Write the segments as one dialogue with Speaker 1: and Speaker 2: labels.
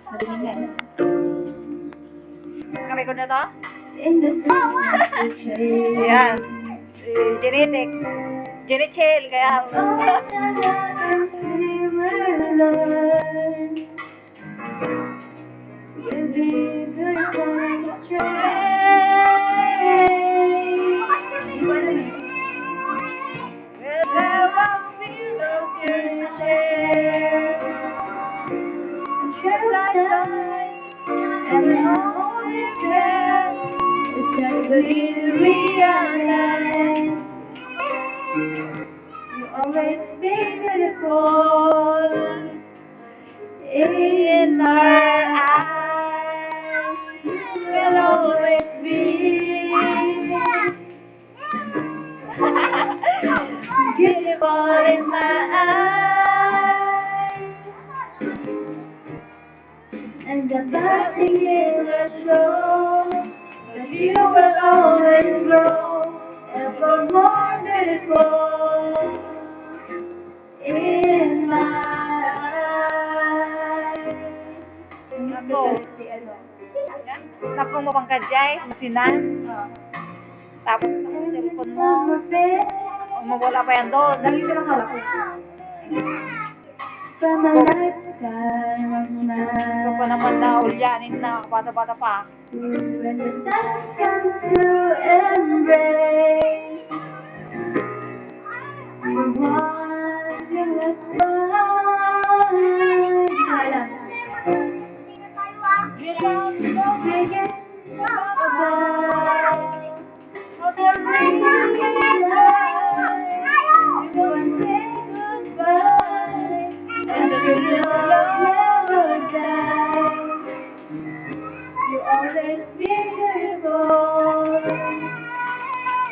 Speaker 1: Narinig. Naka-record na to? Ayan. Genetic. Genichel, kaya. Always be beautiful in our eyes. Will always be beautiful in my eyes. And the blessing will show that you will always grow ever more beautiful. In my eyes. Nako. Nako mo bang kadyay? Sinan? Tapos ang cellphone mo. Mawala pa yan doon. Dali ka lang halap. Ito pa naman na ulyanin na. Bata-bata pa. When the sun comes to embrace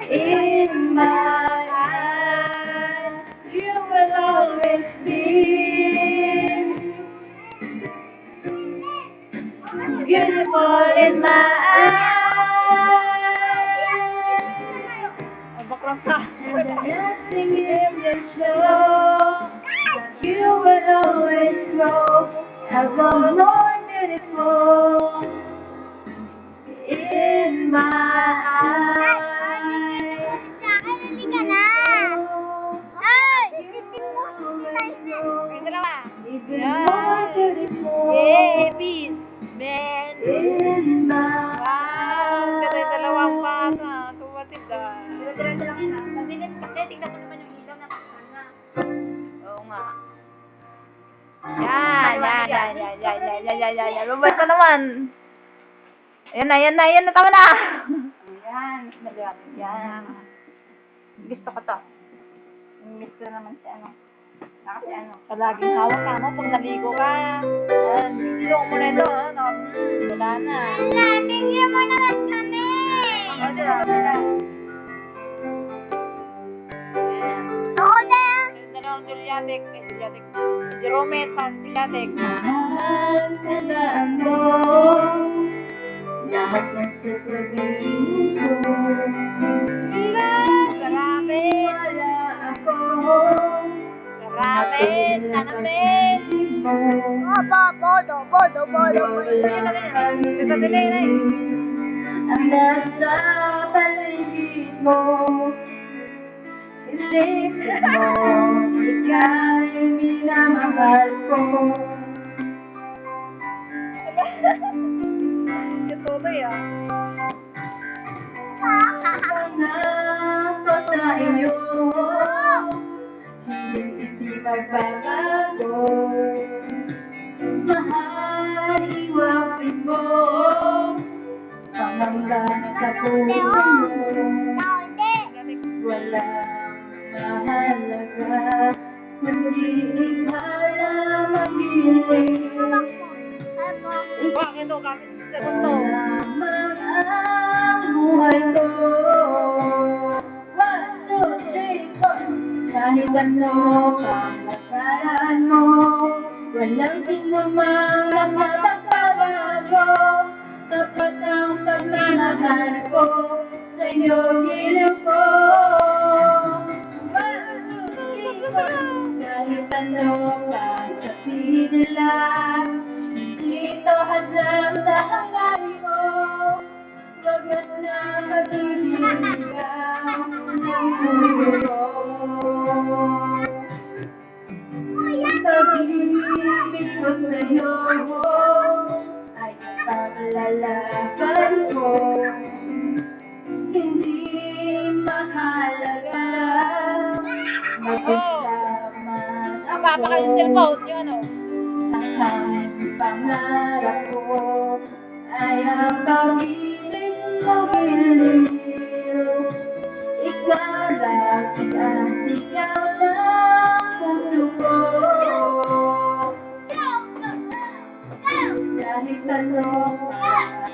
Speaker 1: in my eyes, you will always be beautiful in my eyes. And the nothing in the show, you will always grow ever more beautiful in my eyes. Yay, peace, man. Wow, ganda yung dalawang bata. Tumatid ah. Tingnan mo naman yung ilaw na kasama. Oo nga. Yan. Lumabas na naman. Yan na. Tama na. Yan. Gusto ko to. Gusto naman si ano. Kasi ano, palaging hawak ka mo pag naligo ka. Ilong mo na ito, no? Wala na. Tingnan mo naman kami. Oo na. Dalawang Juliatic. Jerome at Juliatic. Mahal ka na mo. Lahat na sasabihin ko. Marami. Wala ako. Ramen, nanamen. Bodo. Ang nasa paligid mo, isipin mo, ika'y minamahal ko. Tuloy ah. Ako sa inyo, magbabago. Mahal, iwapin mo pamanggan sa puso mo. Walang mahalaga kundi ikaw na mag-ibig. Bakit ito? Bakit ito? Wala ang buhay ko. 1, 2, 3, 4. Kahit ano pang nasaraan mo, walang sinumang nakapagpabago. Tapat ang pagmamahal ko sa iyo, giliw ko. Kahit ano pang sabihin nila, dito Pag-ibig ko sa'yo ay paglalaban ko. Hindi mahalaga magkasama
Speaker 2: Papa ka yung cellphone, yung ano.
Speaker 1: ang pangarap ko ay ang pag-ibig mo giliw. Ikaw lagi ang sigaw ng puso ko. Kahit ano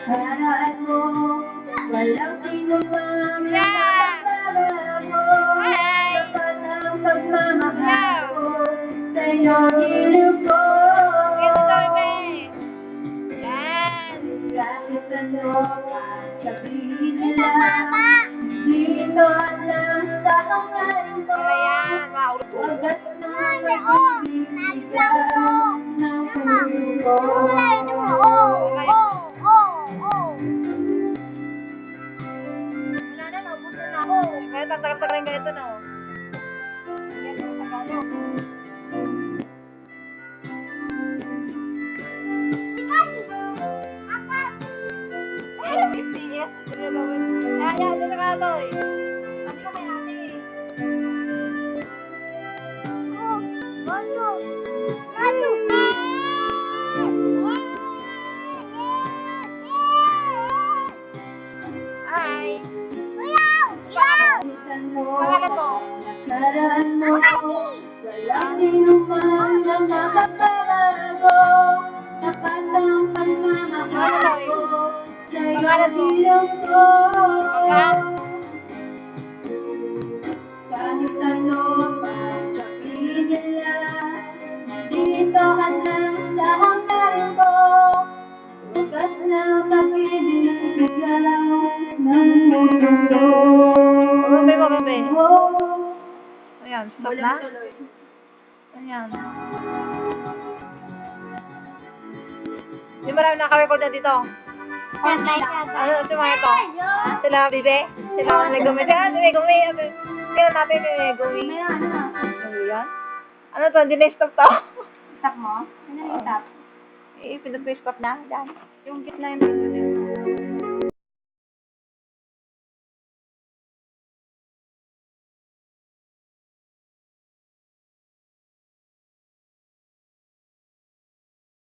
Speaker 1: paraan mo, walang sinumang nakakalago. Dapat ang pagmamahal ko sa'yo giliw ko. Kahit ano sabihin nila, dito lang sa hangarin ko. Wagas na pag-ibig ng puso ko.
Speaker 2: Kaya tagal-tagal yung ganito na, oh. Kaya, dito ka to, eh. Sabi ko kay ate, eh. Hi. Pangalan mo?
Speaker 1: Nakaraan mo, walang sinumang na makakabago. Dapat ang pagmamahal ko sa'yo giliw ko. Kahit ano pa sabihin nila, dito ka lang sa hangarin ko. Wagas na pag-ibig ng mundo.
Speaker 2: Babe. Ayan, stop na? Ayan. Di marami naka-record na dito. Ano, si mga ito? Sila, bibe? Sila ang nagumi. Sila, Megumi. Sila natin ni Megumi. Ano yan? Ano to? Hindi na-stop to.
Speaker 1: Stop mo? Ano yung stop?
Speaker 2: Eh, pinag-stop na. Yan. Yung gitna yung video.